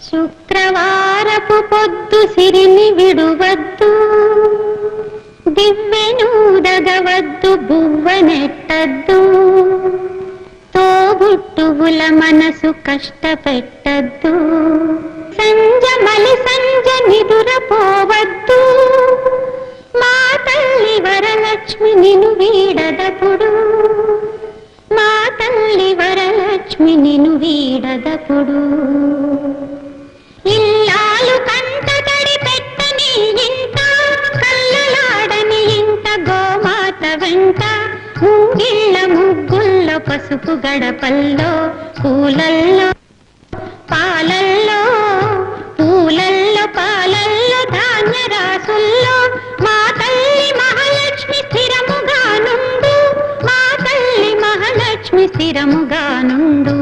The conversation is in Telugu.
శుక్రవారపు పొద్దు సిరిని విడువద్దు, దివ్వెనూదగవద్దు, బువ్వనెట్టద్దు, తోబుట్టువుల మనసు కష్టపెట్టద్దు, సంజమలి సంజ నిదురపోవద్దు, మా తల్లి వరలక్ష్మి నిను వీడదపుడు, మా తల్లి వరలక్ష్మి నిను వీడదపుడు. ఇల్లాలు కంట తడి పెట్టని ఇంట, కళ్ళలాడని ఇంట, గోమాత వెంట, ముంగిళ్ళ ముగ్గుల్లో, పసుపు గడపల్లో, పూలల్లో పాలల్లో, పూలల్లో పాలల్లో, ధాన్య రాసుల్లో, మా తల్లి మహాలక్ష్మి స్థిరముగా నుండు, మా తల్లి మహాలక్ష్మి స్థిరముగా నుండు.